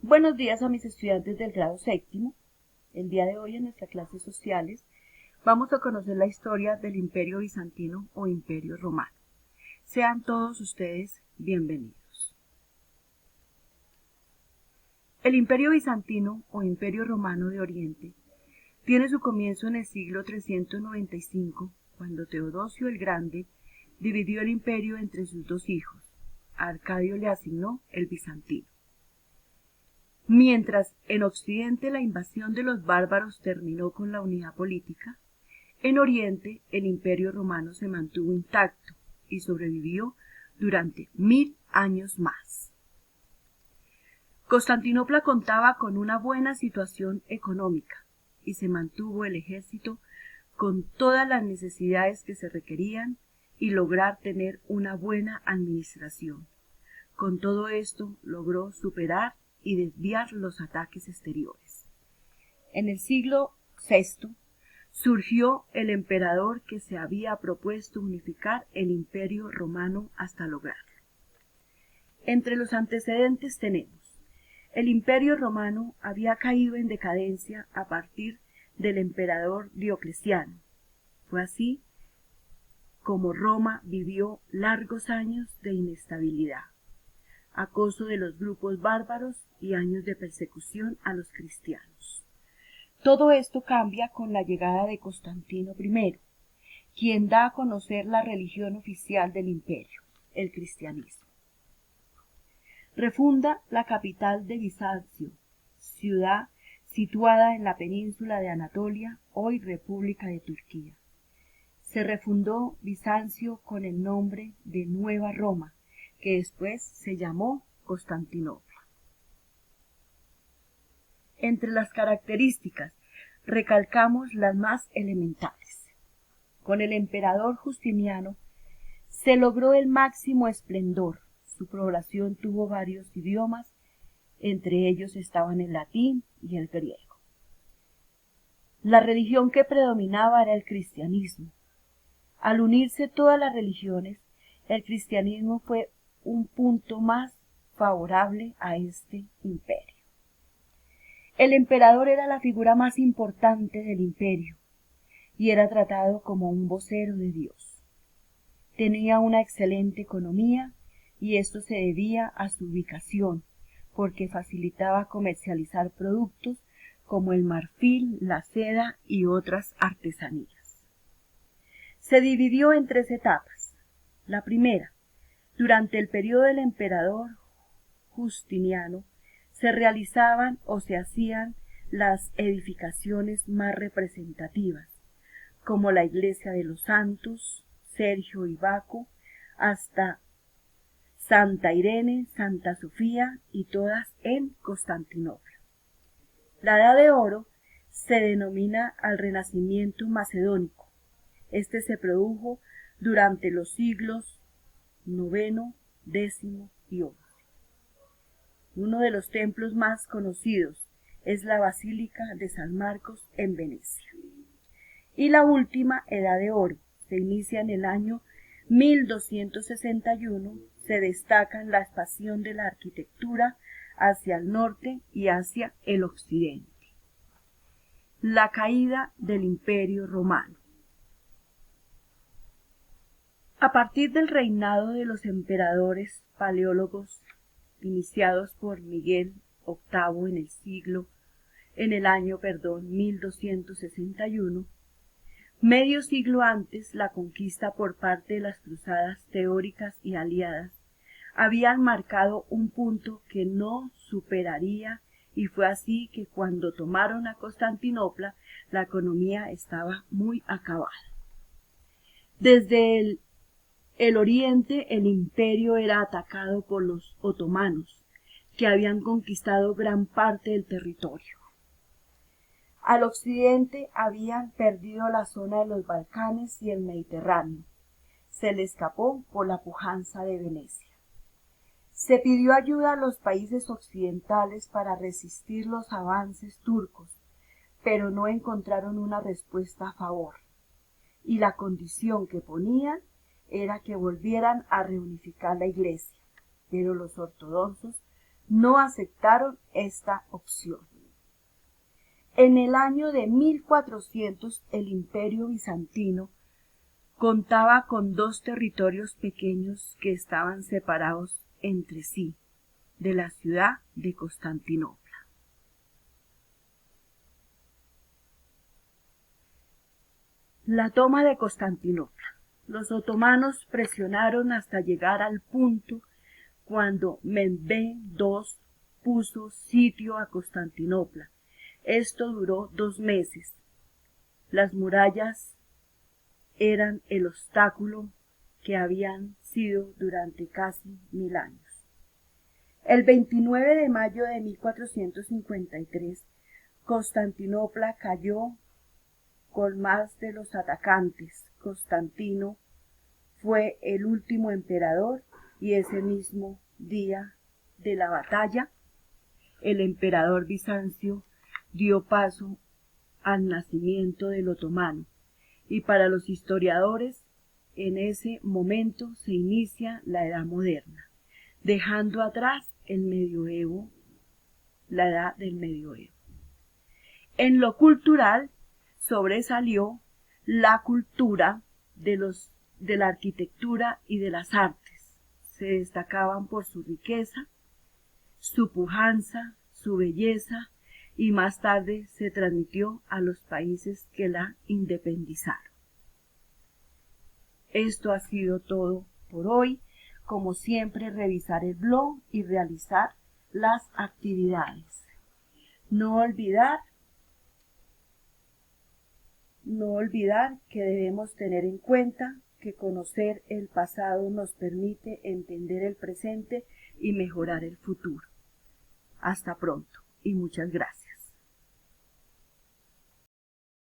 Buenos días a mis estudiantes del grado séptimo. El día de hoy en nuestra clase sociales vamos a conocer la historia del Imperio Bizantino o Imperio Romano. Sean todos ustedes bienvenidos. El Imperio Bizantino o Imperio Romano de Oriente tiene su comienzo en el siglo 395, cuando Teodosio el Grande dividió el imperio entre sus dos hijos. A Arcadio le asignó el bizantino. Mientras en Occidente la invasión de los bárbaros terminó con la unidad política, en Oriente el Imperio Romano se mantuvo intacto y sobrevivió durante 1000 años más. Constantinopla contaba con una buena situación económica y se mantuvo el ejército con todas las necesidades que se requerían y lograr tener una buena administración. Con todo esto logró superar y desviar los ataques exteriores. En el siglo VI surgió el emperador que se había propuesto unificar el Imperio Romano hasta lograrlo. Entre los antecedentes tenemos: el Imperio Romano había caído en decadencia a partir del emperador Diocleciano. Fue así como Roma vivió largos años de inestabilidad, acoso de los grupos bárbaros y años de persecución a los cristianos. Todo esto cambia con la llegada de Constantino I, quien da a conocer la religión oficial del imperio, el cristianismo. Refunda la capital de Bizancio, ciudad situada en la península de Anatolia, hoy República de Turquía. Se refundó Bizancio con el nombre de Nueva Roma, que después se llamó Constantinopla. Entre las características recalcamos las más elementales. Con el emperador Justiniano se logró el máximo esplendor. Su población tuvo varios idiomas, entre ellos estaban el latín y el griego. La religión que predominaba era el cristianismo. Al unirse todas las religiones, el cristianismo fue un punto más favorable a este imperio. El emperador era la figura más importante del imperio y era tratado como un vocero de Dios. Tenía una excelente economía y esto se debía a su ubicación, porque facilitaba comercializar productos como el marfil, la seda y otras artesanías. Se dividió en 3 etapas. La primera: durante el periodo del emperador Justiniano, se realizaban o se hacían las edificaciones más representativas, como la iglesia de los Santos, Sergio y Baco, hasta Santa Irene, Santa Sofía y todas en Constantinopla. La Edad de Oro se denomina al Renacimiento macedónico. Este se produjo durante los siglos IX, X y XI. Uno de los templos más conocidos es la Basílica de San Marcos en Venecia. Y la última Edad de Oro se inicia en el año 1261, se destaca la expansión de la arquitectura hacia el norte y hacia el occidente. La caída del Imperio Romano. A partir del reinado de los emperadores paleólogos iniciados por Miguel VIII en el año 1261, medio siglo antes, la conquista por parte de las cruzadas teóricas y aliadas habían marcado un punto que no superaría, y fue así que cuando tomaron a Constantinopla, la economía estaba muy acabada. Desde el oriente, el imperio era atacado por los otomanos, que habían conquistado gran parte del territorio. Al occidente habían perdido la zona de los Balcanes y el Mediterráneo. Se le escapó por la pujanza de Venecia. Se pidió ayuda a los países occidentales para resistir los avances turcos, pero no encontraron una respuesta a favor, y la condición que ponían era que volvieran a reunificar la iglesia, pero los ortodoxos no aceptaron esta opción. En el año de 1400 el Imperio bizantino contaba con 2 territorios pequeños que estaban separados entre sí de la ciudad de Constantinopla. La toma de Constantinopla. Los otomanos presionaron hasta llegar al punto cuando Mehmed II puso sitio a Constantinopla. Esto duró 2 meses. Las murallas eran el obstáculo que habían sido durante casi 1000 años. El 29 de mayo de 1453, Constantinopla cayó con más de los atacantes. Constantino fue el último emperador y ese mismo día de la batalla, el emperador Bizancio dio paso al nacimiento del otomano y para los historiadores en ese momento se inicia la Edad Moderna, dejando atrás el medioevo, la Edad del Medioevo. En lo cultural sobresalió la cultura de la arquitectura y de las artes. Se destacaban por su riqueza, su pujanza, su belleza, y más tarde se transmitió a los países que la independizaron. Esto ha sido todo por hoy. Como siempre, revisar el blog y realizar las actividades. No olvidar que debemos tener en cuenta que conocer el pasado nos permite entender el presente y mejorar el futuro. Hasta pronto y muchas gracias.